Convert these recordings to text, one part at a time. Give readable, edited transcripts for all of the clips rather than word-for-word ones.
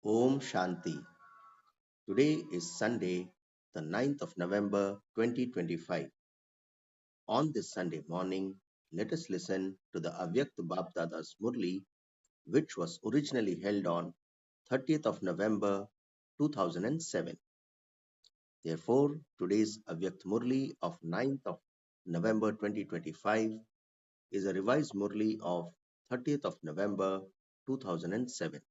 Om Shanti. Today is Sunday, the 9th of November 2025. On this Sunday morning, let us listen to the avyakta Bapdada's Murli, which was originally held on 30th of November 2007. Therefore, today's avyakta Murli of 9th of November 2025 is a revised Murli of 30th of November 2007.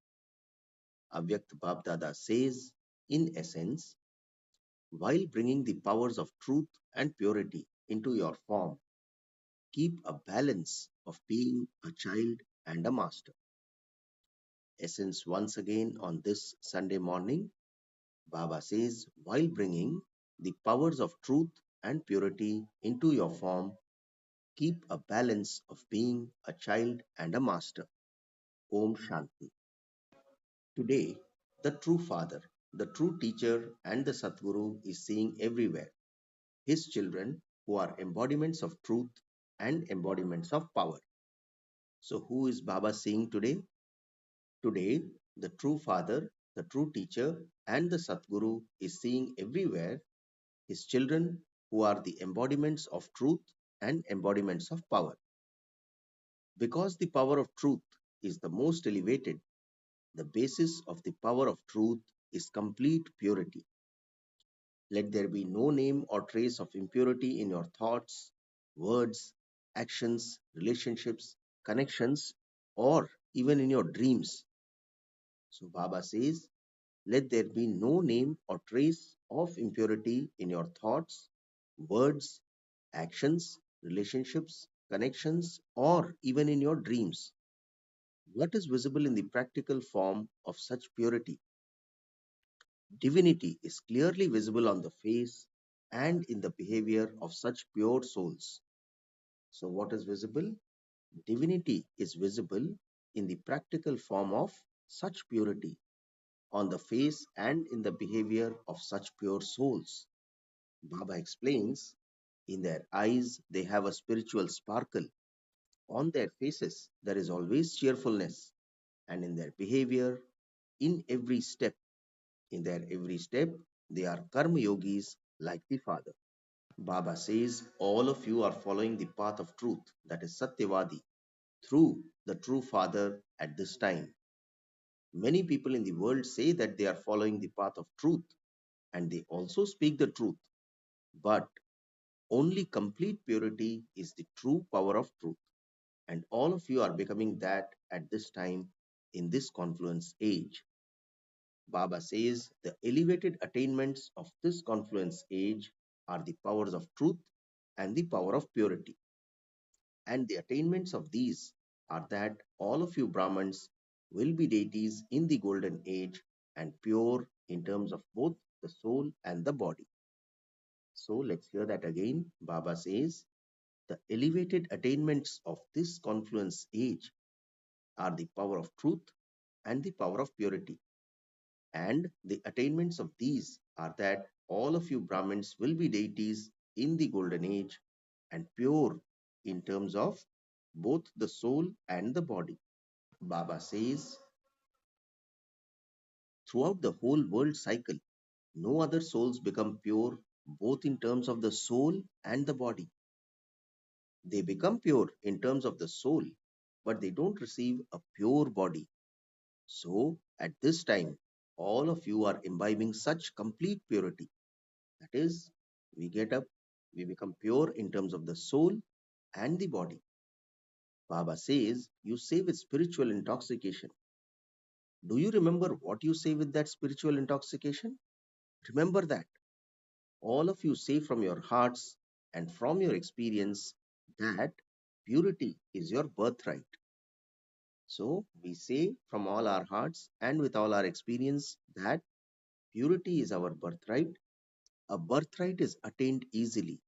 Avyakta Bapdada says, in essence, while bringing the powers of truth and purity into your form, keep a balance of being a child and a master. Essence once again on this Sunday morning, Baba says, while bringing the powers of truth and purity into your form, keep a balance of being a child and a master. Om Shanti. Today, the true Father, the true teacher, and the Satguru is seen everywhere. His children who are embodiments of truth and embodiments of power. So, who is Baba seeing today? Today, the true Father, the true teacher, and the Satguru is seeing everywhere his children who are the embodiments of truth and embodiments of power. Because the power of truth is the most elevated, the basis of the power of truth is complete purity. Let there be no name or trace of impurity in your thoughts, words, actions, relationships, connections, or even in your dreams. So Baba says, let there be no name or trace of impurity in your thoughts, words, actions, relationships, connections, or even in your dreams. What is visible in the practical form of such purity? Divinity is clearly visible on the face and in the behavior of such pure souls. So, what is visible? Divinity is visible in the practical form of such purity, on the face and in the behavior of such pure souls. Baba explains, in their eyes they have a spiritual sparkle, on their faces there is always cheerfulness, and in their behavior, in every step, in their every step, they are karma yogis like the Father. Baba says all of you are following the path of truth, that is Satyavadi, through the true Father at this time. Many people in the world say that they are following the path of truth and they also speak the truth, but only complete purity is the true power of truth. And all of you are becoming that at this time in this confluence age. Baba says the elevated attainments of this confluence age are the powers of truth and the power of purity. And the attainments of these are that all of you Brahmins will be deities in the golden age and pure in terms of both the soul and the body. So let's hear that again. Baba says the elevated attainments of this confluence age are the power of truth and the power of purity. And the attainments of these are that all of you Brahmins will be deities in the golden age and pure in terms of both the soul and the body. Baba says, throughout the whole world cycle, no other souls become pure both in terms of the soul and the body. They become pure in terms of the soul, but they don't receive a pure body. So, at this time, all of you are imbibing such complete purity. That is, we get up, we become pure in terms of the soul and the body. Baba says, you say with spiritual intoxication. Do you remember what you say with that spiritual intoxication? Remember that. All of you say from your hearts and from your experience that purity is your birthright. So we say from all our hearts and with all our experience that purity is our birthright. A birthright is attained easily.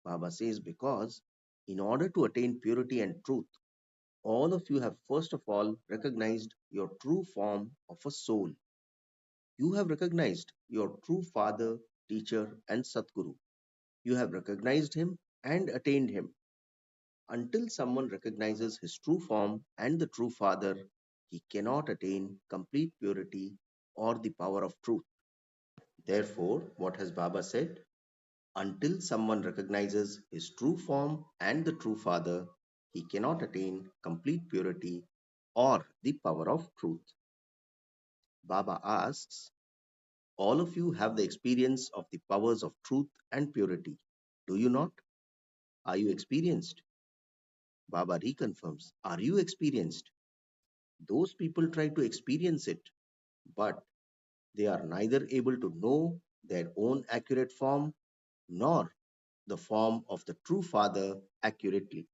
Baba says because in order to attain purity and truth, all of you have first of all recognized your true form of a soul. You have recognized your true father, teacher, and Satguru. You have recognized him and attained him. Until someone recognizes his true form and the true father, he cannot attain complete purity or the power of truth. Therefore, what has Baba said? Until someone recognizes his true form and the true Father, he cannot attain complete purity or the power of truth. Baba asks, all of you have the experience of the powers of truth and purity. Do you not? Are you experienced? Baba reconfirms, are you experienced? Those people try to experience it, but they are neither able to know their own accurate form nor the form of the true Father accurately.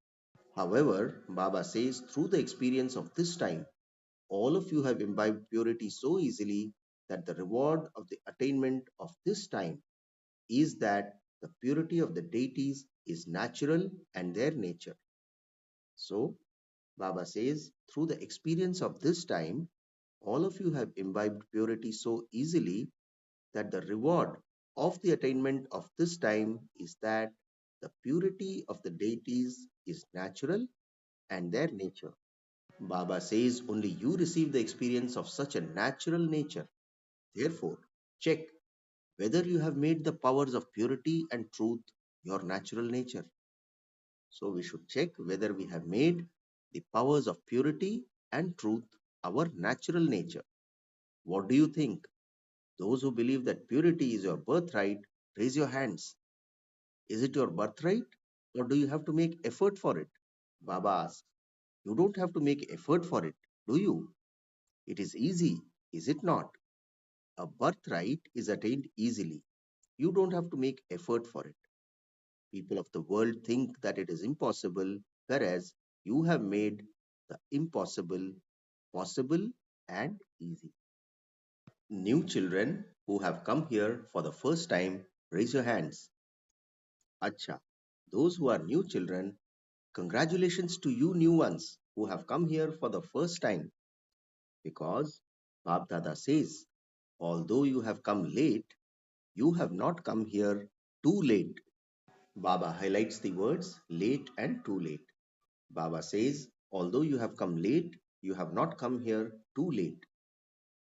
However, Baba says through the experience of this time, all of you have imbibed purity so easily that the reward of the attainment of this time is that the purity of the deities is natural and their nature. So, Baba says, through the experience of this time, all of you have imbibed purity so easily that the reward of the attainment of this time is that the purity of the deities is natural and their nature. Baba says only you receive the experience of such a natural nature. Therefore, check whether you have made the powers of purity and truth your natural nature. So we should check whether we have made the powers of purity and truth our natural nature. What do you think? Those who believe that purity is your birthright, raise your hands. Is it your birthright or do you have to make effort for it? Baba asks, you don't have to make effort for it, do you? It is easy, is it not? A birthright is attained easily. You don't have to make effort for it. People of the world think that it is impossible, whereas you have made the impossible possible and easy. New children who have come here for the first time, raise your hands. Acha. Those who are new children, congratulations to you new ones who have come here for the first time because Bab Dada says, although you have come late, you have not come here too late. Baba highlights the words late and too late. Baba says, although you have come late, you have not come here too late.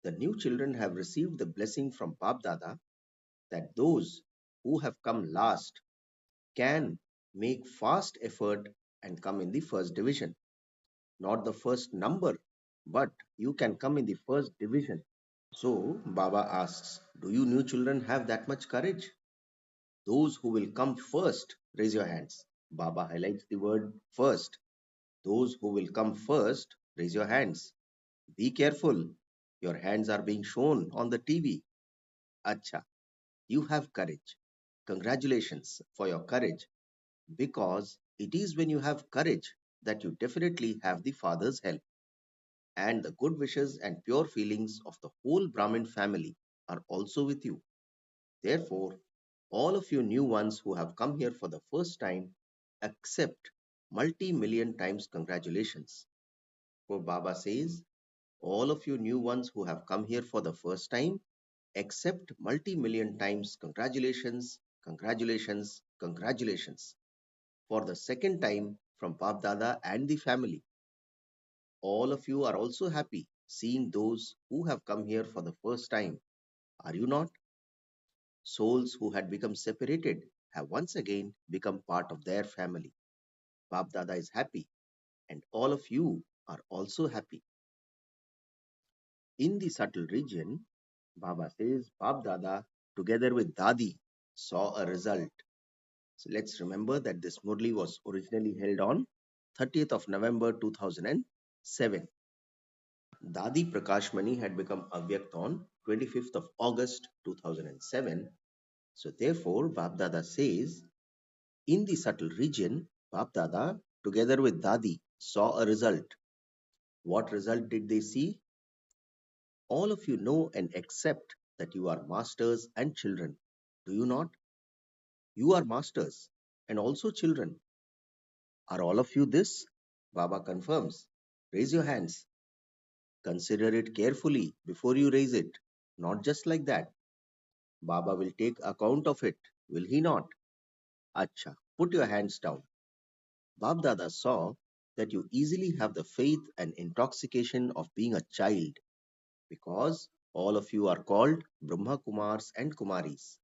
The new children have received the blessing from Bab Dada that those who have come last can make fast effort and come in the first division. Not the first number, but you can come in the first division. So Baba asks, do you new children have that much courage? Those who will come first, raise your hands. Baba highlights the word first. Those who will come first, raise your hands. Be careful. Your hands are being shown on the TV. Acha, you have courage. Congratulations for your courage because it is when you have courage that you definitely have the Father's help. And the good wishes and pure feelings of the whole Brahmin family are also with you. Therefore, all of you new ones who have come here for the first time accept multi-million times congratulations. For Baba says, all of you new ones who have come here for the first time accept multi-million times congratulations, congratulations, congratulations. For the second time from Bab Dada and the family. All of you are also happy seeing those who have come here for the first time. Are you not? Souls who had become separated have once again become part of their family. Bab Dada is happy, and all of you are also happy. In the subtle region, Baba says Bab Dada, together with Dadi, saw a result. So let's remember that this Murli was originally held on 30th of November 2007. Dadi Prakashmani had become avyakta on 25th of August 2007. So therefore, Bab Dada says, in the subtle region, Bab Dada, together with Dadi, saw a result. What result did they see? All of you know and accept that you are masters and children. Do you not? You are masters and also children. Are all of you this? Baba confirms. Raise your hands. Consider it carefully before you raise it. Not just like that. Baba will take account of it, will he not? Acha, put your hands down. Bab Dada saw that you easily have the faith and intoxication of being a child because All of you are called Brahma Kumars and Kumaris.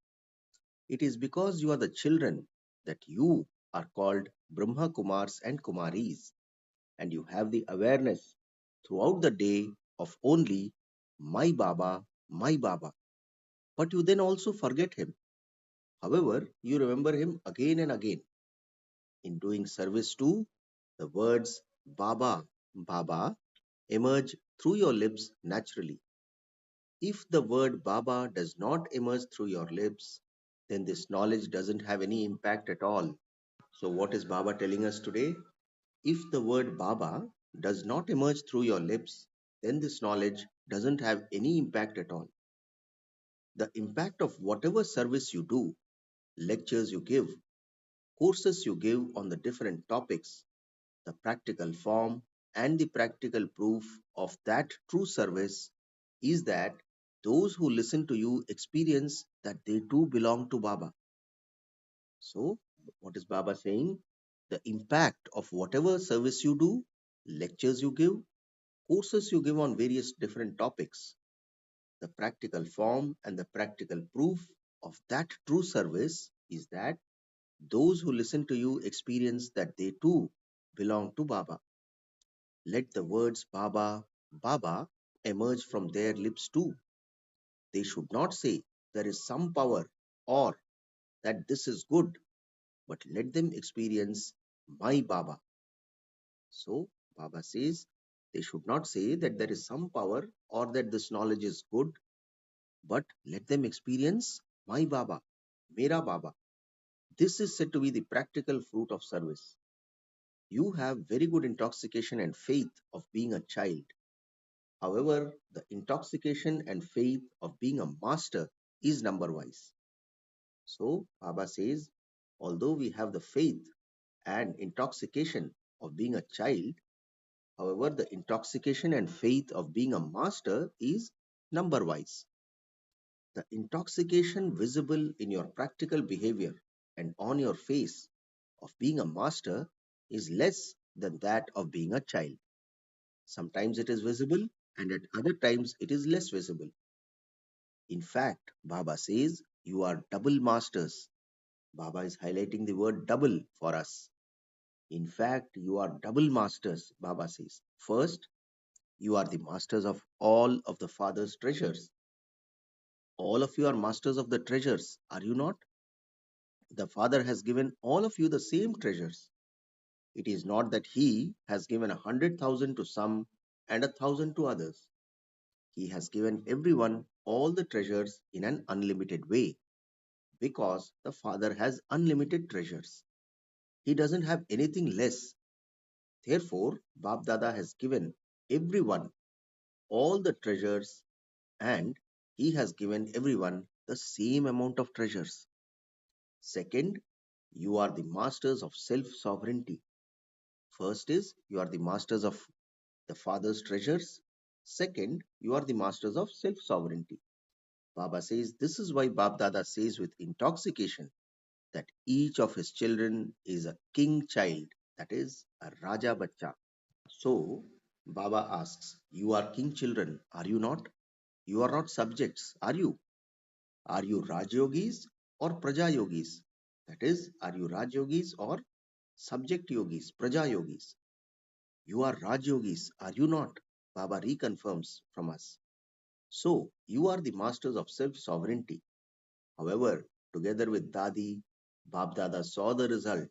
It is because you are the children that you are called Brahma Kumars and Kumaris, and you have the awareness throughout the day of only my Baba, my Baba. But you then also forget him. However, you remember him again and again. In doing service too, the words Baba, Baba emerge through your lips naturally. If the word Baba does not emerge through your lips, then this knowledge doesn't have any impact at all. So, what is Baba telling us today? If the word Baba does not emerge through your lips, then this knowledge doesn't have any impact at all. The impact of whatever service you do, lectures you give, courses you give on the different topics, the practical form and the practical proof of that true service is that those who listen to you experience that they too belong to Baba. So, what is Baba saying? The impact of whatever service you do, lectures you give, courses you give on various different topics, the practical form and the practical proof of that true service is that those who listen to you experience that they too belong to Baba. Let the words Baba, Baba emerge from their lips too. They should not say there is some power or that this is good, but let them experience my Baba. So, Baba says they should not say that there is some power or that this knowledge is good, but let them experience my Baba, Mera Baba. This is said to be the practical fruit of service. You have very good intoxication and faith of being a child. However, the intoxication and faith of being a master is number wise. So, Baba says, although we have the faith and intoxication of being a child, however, the intoxication and faith of being a master is number wise. The intoxication visible in your practical behavior and on your face of being a master is less than that of being a child. Sometimes it is visible, and at other times it is less visible. In fact, Baba says you are double masters. Baba is highlighting the word double for us. In fact, you are double masters, Baba says. First, you are the masters of all of the Father's treasures. All of you are masters of the treasures, are you not? The Father has given all of you the same treasures. It is not that He has given 100,000 to some and 1,000 to others. He has given everyone all the treasures in an unlimited way because the Father has unlimited treasures. He doesn't have anything less. Therefore, Bab Dada has given everyone all the treasures and he has given everyone the same amount of treasures. Second, you are the masters of self sovereignty. First is you are the masters of the Father's treasures. Second, you are the masters of self sovereignty. Baba says this is why Bab Dada says with intoxication that each of his children is a king child, that is, a Raja Bacha. So, Baba asks, you are king children, are you not? You are not subjects, are you? Are you Raj Yogis or Praja Yogis? That is, are you Raj Yogis or subject yogis, Praja Yogis? You are Raj Yogis, are you not? Baba reconfirms from us. So, you are the masters of self sovereignty. However, together with Dadi, Bab Dada saw the result.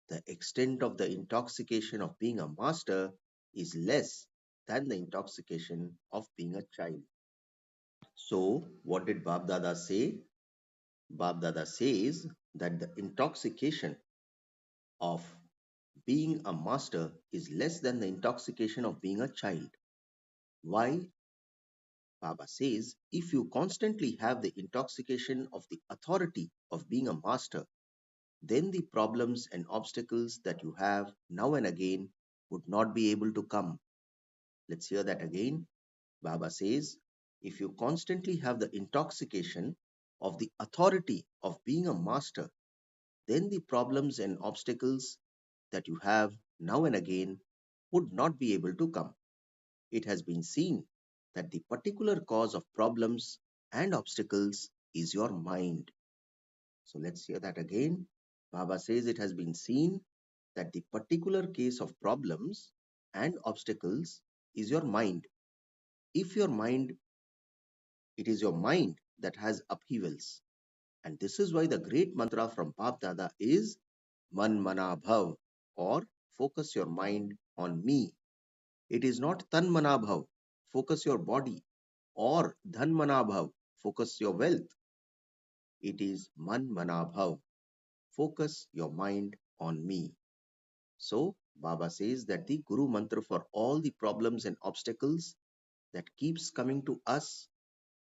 The extent of the intoxication of being a master is less than the intoxication of being a child. So, what did Bab Dada say? Bab Dada says that the intoxication of being a master is less than the intoxication of being a child. Why? Baba says if you constantly have the intoxication of the authority of being a master, then the problems and obstacles that you have now and again would not be able to come. Let's hear that again. Baba says, if you constantly have the intoxication of the authority of being a master, then the problems and obstacles that you have now and again would not be able to come. It has been seen that the particular cause of problems and obstacles is your mind. So let's hear that again. Baba says it has been seen that the particular case of problems and obstacles is your mind. If your mind, it is your mind that has upheavals. And this is why the great mantra from Bap Dada is Man Mana Bhav, or focus your mind on me. It is not Tan Mana Bhav, focus your body, or Dhan Mana Bhav, focus your wealth. It is Man Mana Bhav, focus your mind on me. So, Baba says that the Guru mantra for all the problems and obstacles that keeps coming to us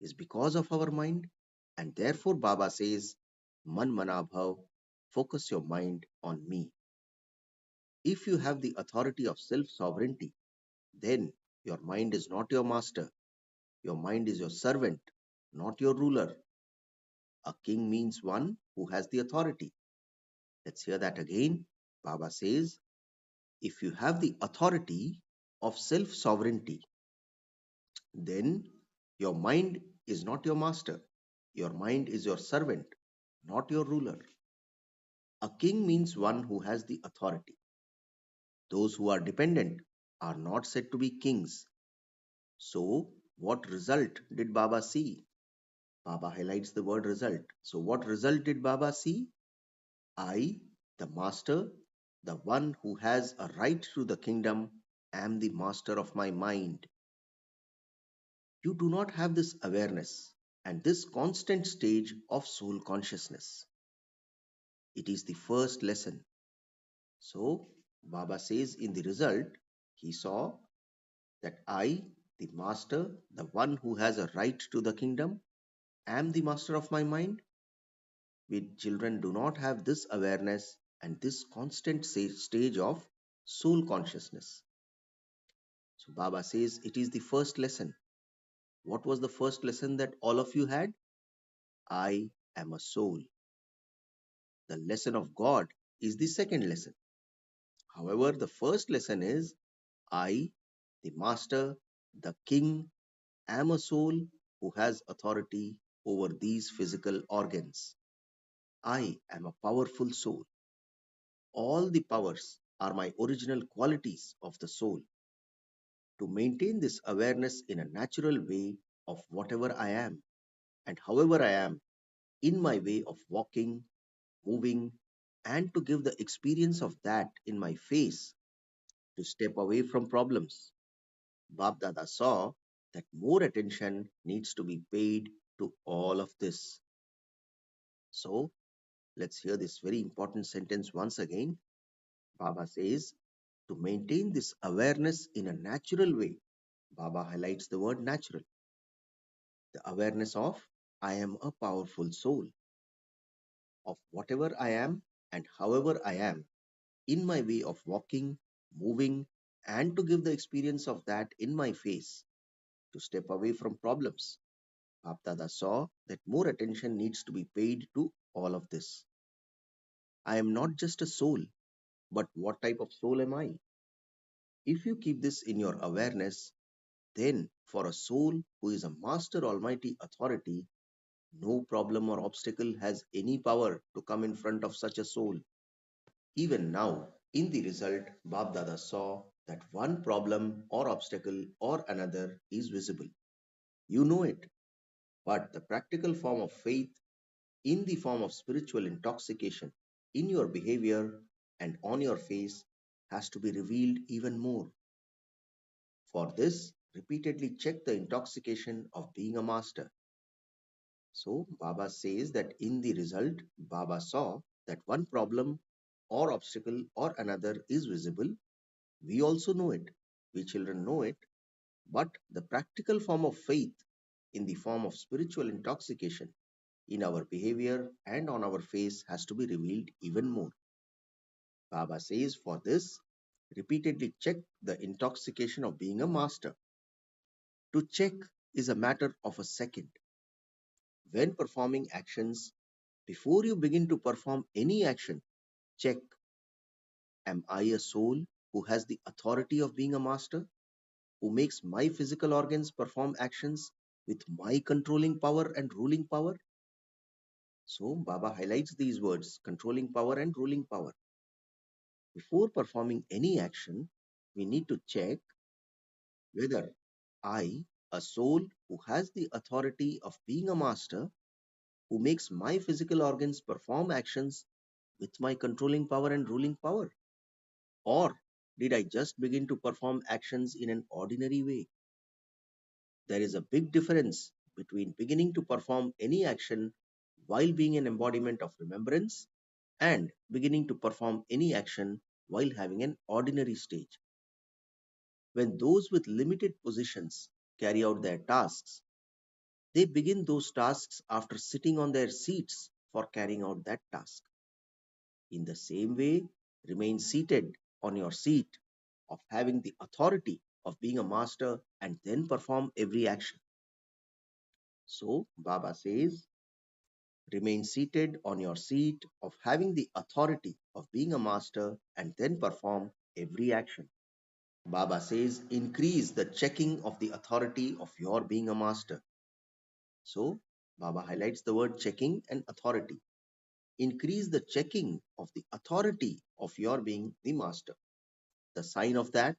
is because of our mind, and therefore Baba says, Man Mana Bhav, focus your mind on me. If you have the authority of self sovereignty, then your mind is not your master, your mind is your servant, not your ruler. A king means one who has the authority. Let's hear that again. Baba says, if you have the authority of self sovereignty, then your mind is not your master. Your mind is your servant, not your ruler. A king means one who has the authority. Those who are dependent are not said to be kings. So, what result did Baba see? Baba highlights the word result. So, what result did Baba see? I, the master, the one who has a right to the kingdom, am the master of my mind. You do not have this awareness and this constant stage of soul consciousness. It is the first lesson. So, Baba says in the result, he saw that I, the master, the one who has a right to the kingdom, am the master of my mind. We children do not have this awareness and this constant stage of soul consciousness. So, Baba says it is the first lesson. What was the first lesson that all of you had? I am a soul. The lesson of God is the second lesson. However, the first lesson is I, the master, the king, am a soul who has authority over these physical organs. I am a powerful soul. All the powers are my original qualities of the soul. To maintain this awareness in a natural way of whatever I am and however I am in my way of walking, moving, and to give the experience of that in my face, to step away from problems. Bab Dada saw that more attention needs to be paid to all of this. So, let's hear this very important sentence once again. Baba says, to maintain this awareness in a natural way, Baba highlights the word natural. The awareness of I am a powerful soul, of whatever I am and however I am, in my way of walking, moving, and to give the experience of that in my face, to step away from problems. Bapdada saw that more attention needs to be paid to all of this. I am not just a soul, but what type of soul am I? If you keep this in your awareness, then for a soul who is a master almighty authority, no problem or obstacle has any power to come in front of such a soul. Even now, in the result, Bab Dada saw that one problem or obstacle or another is visible. You know it, but the practical form of faith in the form of spiritual intoxication in your behavior and on your face has to be revealed even more. For this, repeatedly check the intoxication of being a master. So, Baba says that in the result, Baba saw that one problem or obstacle or another is visible. We also know it. We children know it. But the practical form of faith in the form of spiritual intoxication in our behavior and on our face has to be revealed even more. Baba says for this, repeatedly check the intoxication of being a master. To check is a matter of a second. When performing actions, before you begin to perform any action, check, am I a soul who has the authority of being a master? who makes my physical organs perform actions with my controlling power and ruling power. So, Baba highlights these words controlling power and ruling power. Before performing any action, we need to check whether I, a soul who has the authority of being a master, who makes my physical organs perform actions with my controlling power and ruling power, or did I just begin to perform actions in an ordinary way? There is a big difference between beginning to perform any action while being an embodiment of remembrance and beginning to perform any action while having an ordinary stage. When those with limited positions carry out their tasks, they begin those tasks after sitting on their seats for carrying out that task. In the same way, remain seated on your seat of having the authority of being a master and then perform every action. So, Baba says, remain seated on your seat of having the authority of being a master and then perform every action. Baba says, increase the checking of the authority of your being a master. So, Baba highlights the word checking and authority. Increase the checking of the authority of your being the master. The sign of that,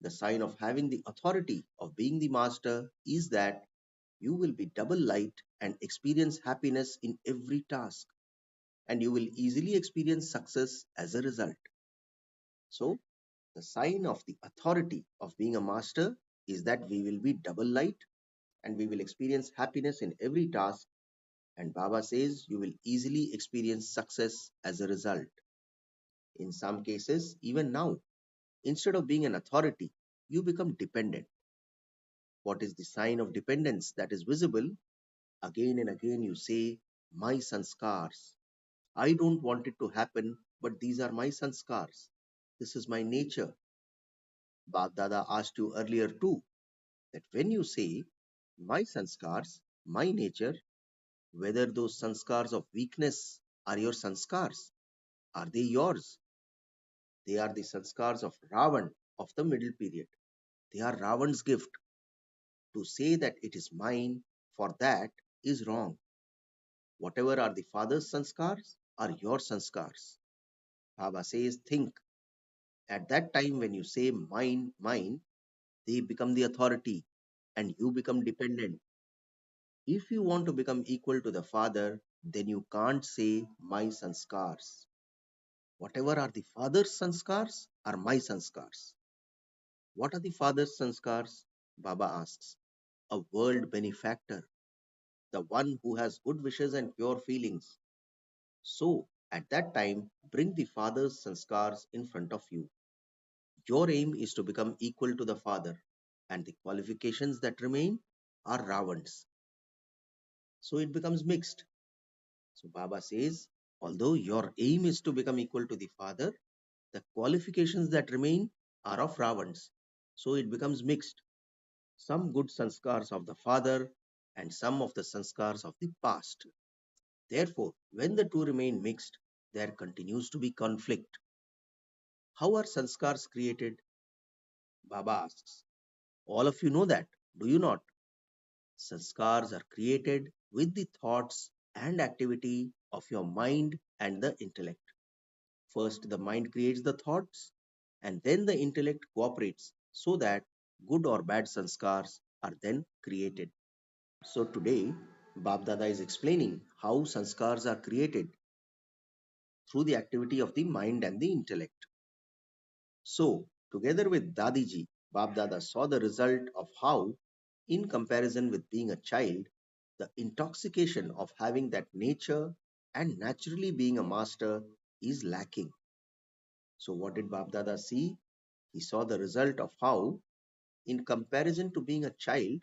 the sign of having the authority of being the master is that you will be double light and experience happiness in every task, and you will easily experience success as a result. So, the sign of the authority of being a master is that we will be double light and we will experience happiness in every task. And Baba says you will easily experience success as a result. In some cases, even now, instead of being an authority, you become dependent. What is the sign of dependence that is visible? Again and again, you say, my sanskars. I don't want it to happen, but these are my sanskars. This is my nature. Bab Dada asked you earlier too that when you say my sanskars, my nature, whether those sanskars of weakness are your sanskars, are they yours? They are the sanskars of Ravan of the middle period. They are Ravan's gift. To say that it is mine for that is wrong. Whatever are the father's sanskars are your sanskars. Baba says, think. At that time, when you say mine, mine, they become the authority and you become dependent. If you want to become equal to the father, then you can't say my sanskars. Whatever are the father's sanskars are my sanskars. What are the father's sanskars? Baba asks. A world benefactor, the one who has good wishes and pure feelings. So, at that time, bring the father's sanskars in front of you. Your aim is to become equal to the father, and the qualifications that remain are Ravan's. So it becomes mixed. So Baba says, although your aim is to become equal to the father, the qualifications that remain are of Ravan's. So it becomes mixed. Some good sanskars of the father and some of the sanskars of the past. Therefore, when the two remain mixed, there continues to be conflict. How are sanskars created? Baba asks. All of you know that, do you not? Sanskars are created with the thoughts and activity of your mind and the intellect. First, the mind creates the thoughts, and then the intellect cooperates so that good or bad sanskars are then created. So, today, Bab Dada is explaining how sanskars are created through the activity of the mind and the intellect. So, together with Dadiji, Bab Dada saw the result of how, in comparison with being a child, the intoxication of having that nature and naturally being a master is lacking. So, what did Bab Dada see? He saw the result of how, in comparison to being a child,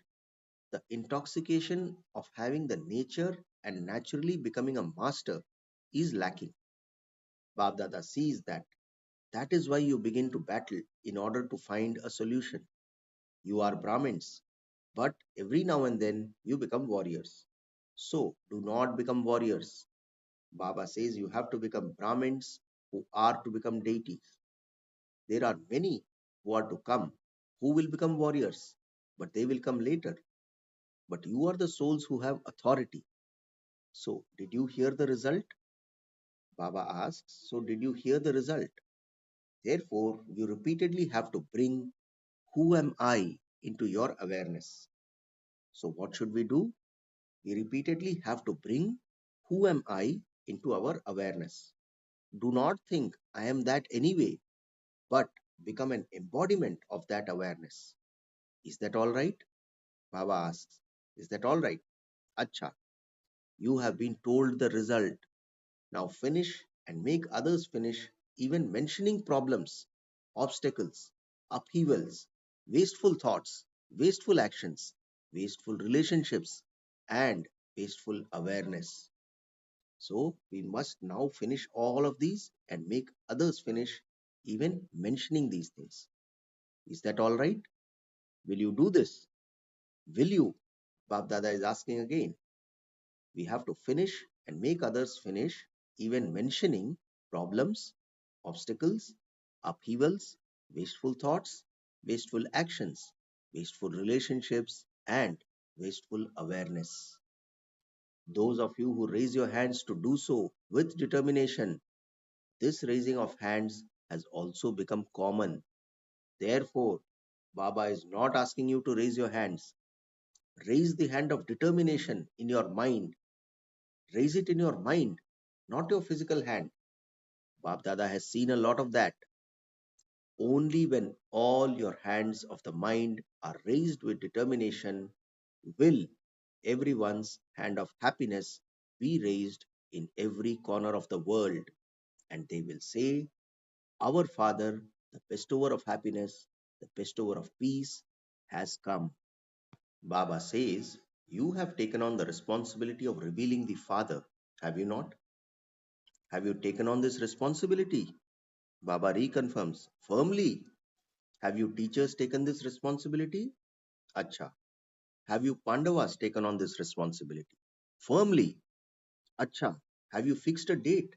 the intoxication of having the nature and naturally becoming a master is lacking. Bab Dada sees that. That is why you begin to battle in order to find a solution. You are Brahmins, but every now and then you become warriors. So, do not become warriors. Baba says you have to become Brahmins who are to become deities. There are many who are to come who will become warriors, but they will come later. But you are the souls who have authority. So, did you hear the result? Baba asks, so did you hear the result? Therefore, you repeatedly have to bring who am I into your awareness. So, what should we do? We repeatedly have to bring who am I into our awareness. Do not think I am that anyway, but become an embodiment of that awareness. Is that all right? Baba asks. Is that all right? Acha, you have been told the result. Now finish and make others finish, even mentioning problems, obstacles, upheavals, wasteful thoughts, wasteful actions, wasteful relationships, and wasteful awareness. So we must now finish all of these and make others finish, even mentioning these things. Is that all right? Will you do this? Will you? Bab Dada is asking again. We have to finish and make others finish, even mentioning problems, obstacles, upheavals, wasteful thoughts, wasteful actions, wasteful relationships, and wasteful awareness. Those of you who raise your hands to do so with determination, this raising of hands has also become common. Therefore, Baba is not asking you to raise your hands. Raise the hand of determination in your mind. Raise it in your mind, not your physical hand. Bab Dada has seen a lot of that. Only when all your hands of the mind are raised with determination will everyone's hand of happiness be raised in every corner of the world, and they will say, our Father, the bestower of happiness, the bestower of peace, has come. Baba says, you have taken on the responsibility of revealing the Father, have you not? Have you taken on this responsibility? Baba reconfirms, firmly. Have you teachers taken this responsibility? Acha. Have you Pandavas taken on this responsibility? Firmly. Acha. Have you fixed a date?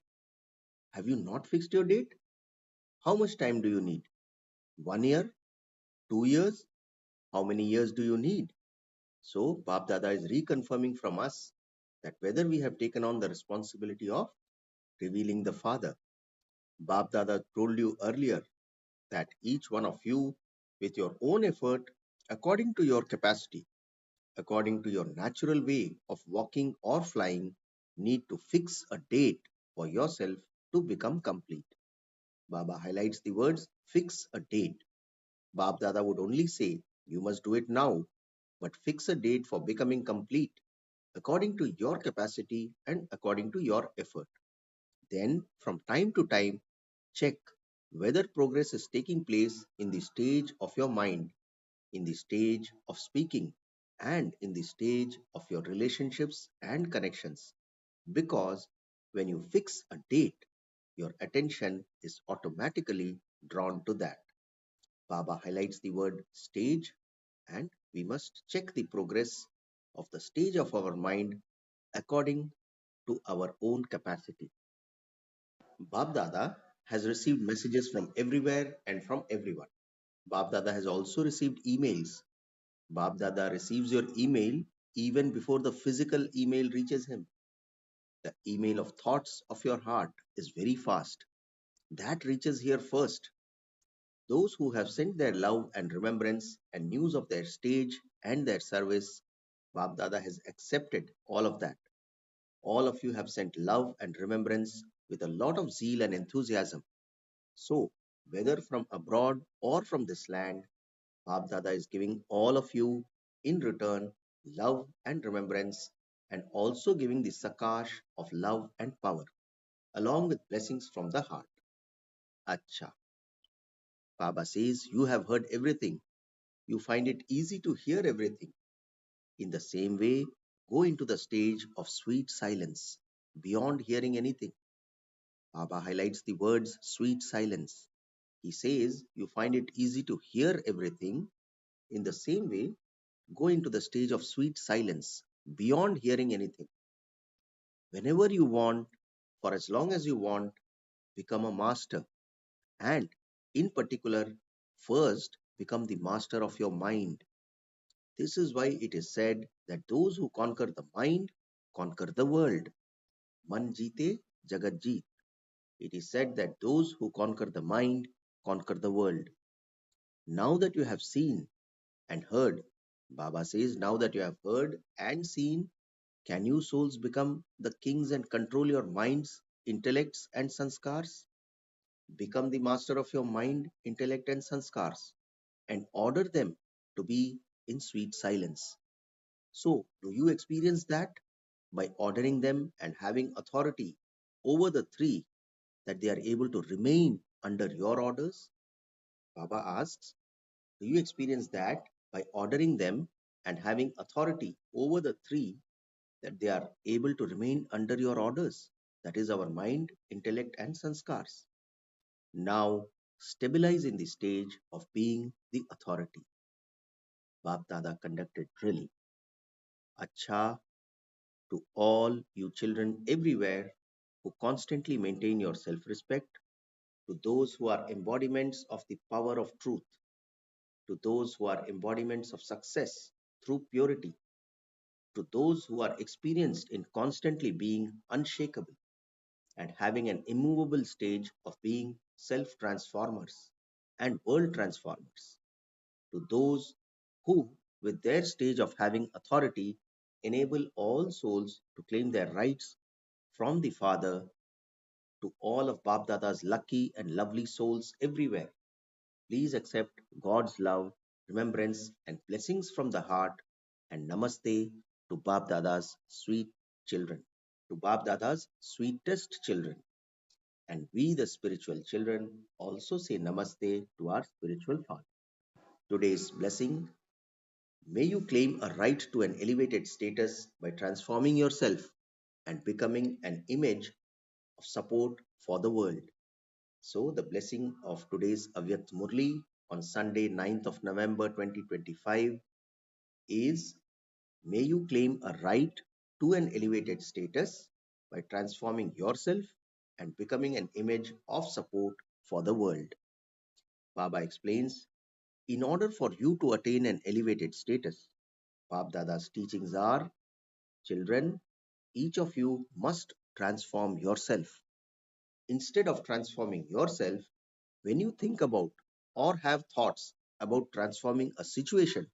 Have you not fixed your date? How much time do you need? 1 year? 2 years? How many years do you need? So, Bab Dada is reconfirming from us that whether we have taken on the responsibility of revealing the Father. Bab Dada told you earlier that each one of you, with your own effort, according to your capacity, according to your natural way of walking or flying, need to fix a date for yourself to become complete. Baba highlights the words fix a date. Bab Dada would only say, you must do it now, but fix a date for becoming complete according to your capacity and according to your effort. Then, from time to time, check whether progress is taking place in the stage of your mind, in the stage of speaking, and in the stage of your relationships and connections. Because when you fix a date, your attention is automatically drawn to that. Baba highlights the word stage, and we must check the progress of the stage of our mind according to our own capacity. Bab Dada has received messages from everywhere and from everyone. Bab Dada has also received emails. Bab Dada receives your email even before the physical email reaches him. The email of thoughts of your heart is very fast. That reaches here first. Those who have sent their love and remembrance and news of their stage and their service, Bab Dada has accepted all of that. All of you have sent love and remembrance with a lot of zeal and enthusiasm. So, whether from abroad or from this land, Bab Dada is giving all of you in return love and remembrance and also giving the sakash of love and power along with blessings from the heart. Acha. Baba says you have heard everything. You find it easy to hear everything. In the same way, go into the stage of sweet silence beyond hearing anything. Baba highlights the words sweet silence. He says you find it easy to hear everything. In the same way, go into the stage of sweet silence beyond hearing anything. Whenever you want, for as long as you want, become a master. And in particular, first become the master of your mind. This is why it is said that those who conquer the mind conquer the world. Man jeete, jagat jeet. It is said that those who conquer the mind conquer the world. Now that you have seen and heard, Baba says, now that you have heard and seen, can you souls become the kings and control your minds, intellects, and sanskars? Become the master of your mind, intellect, and sanskars, and order them to be in sweet silence. So, do you experience that by ordering them and having authority over the three, that they are able to remain under your orders? Baba asks, do you experience that by ordering them and having authority over the three, that they are able to remain under your orders? That is our mind, intellect, and sanskars. Now, stabilize in the stage of being the authority. Bab Dada conducted drill. Acha to all you children everywhere who constantly maintain your self respect, to those who are embodiments of the power of truth, to those who are embodiments of success through purity, to those who are experienced in constantly being unshakable and having an immovable stage of being self transformers and world transformers, to those who, with their stage of having authority, enable all souls to claim their rights from the Father, to all of Bab Dada's lucky and lovely souls everywhere. Please accept God's love, remembrance, and blessings from the heart, and namaste to Bab Dada's sweet children, to Bab Dada's sweetest children. And we, the spiritual children, also say namaste to our spiritual father. Today's blessing: may you claim a right to an elevated status by transforming yourself and becoming an image of support for the world. So, the blessing of today's Avyakt Murli on Sunday, 9th of November 2025 is: may you claim a right to an elevated status by transforming yourself and becoming an image of support for the world. Baba explains, in order for you to attain an elevated status, Bab Dada's teachings are: children, each of you must transform yourself. Instead of transforming yourself, when you think about or have thoughts about transforming a situation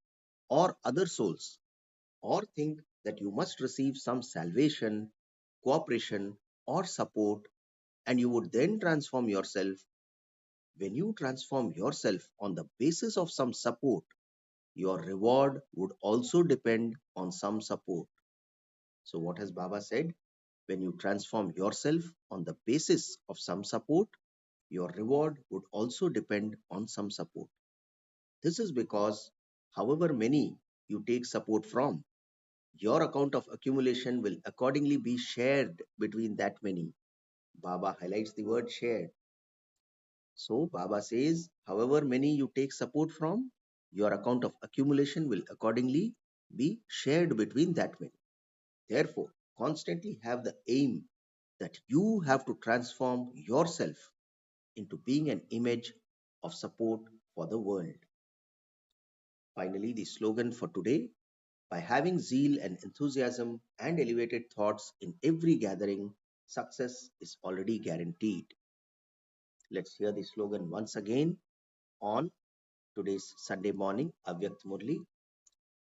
or other souls, or think that you must receive some salvation, cooperation, or support, and you would then transform yourself, when you transform yourself on the basis of some support, your reward would also depend on some support. So, what has Baba said? When you transform yourself on the basis of some support, your reward would also depend on some support. This is because, however many you take support from, your account of accumulation will accordingly be shared between that many. Baba highlights the word shared. So, Baba says, however many you take support from, your account of accumulation will accordingly be shared between that many. Therefore, constantly have the aim that you have to transform yourself into being an image of support for the world. Finally, the slogan for today: by having zeal and enthusiasm and elevated thoughts in every gathering, success is already guaranteed. Let's hear the slogan once again on today's Sunday morning, Avyakt Murli.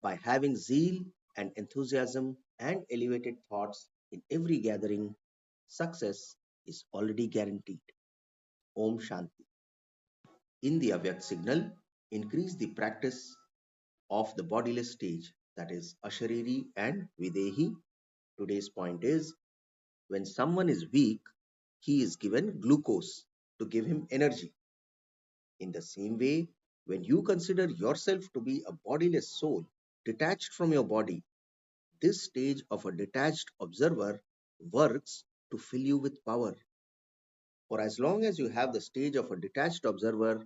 By having zeal and enthusiasm and elevated thoughts in every gathering, success is already guaranteed. Om Shanti. In the Avyakt signal, increase the practice of the bodiless stage, that is Ashariri and Videhi. Today's point is, when someone is weak, he is given glucose to give him energy. In the same way, when you consider yourself to be a bodiless soul, detached from your body, this stage of a detached observer works to fill you with power. For as long as you have the stage of a detached observer,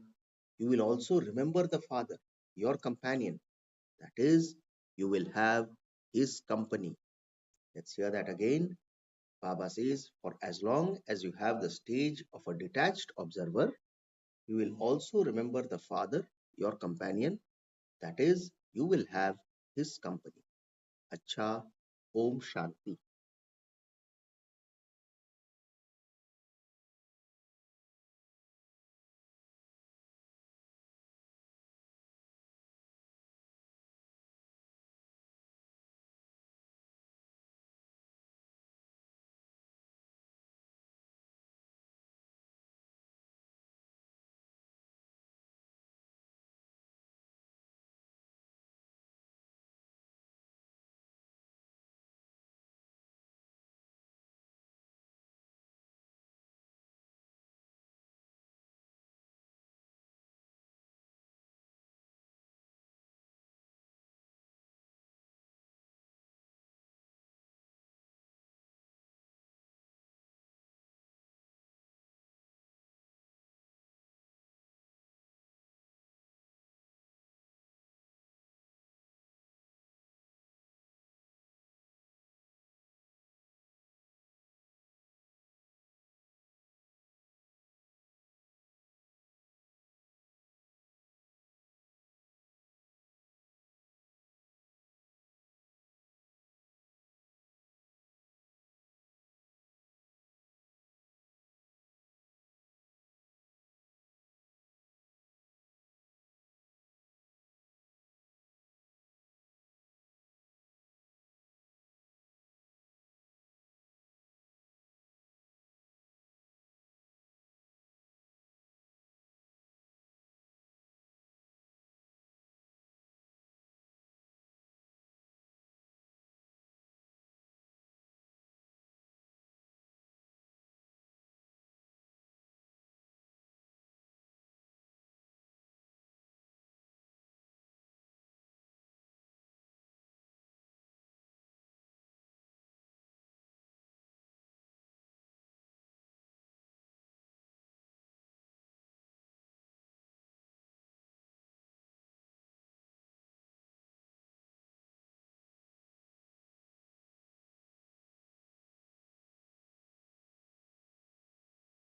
you will also remember the Father, your companion. That is, you will have his company. Let's hear that again. Baba says, for as long as you have the stage of a detached observer, you will also remember the Father, your companion. That is, you will have his company. Acha, Om Shanti.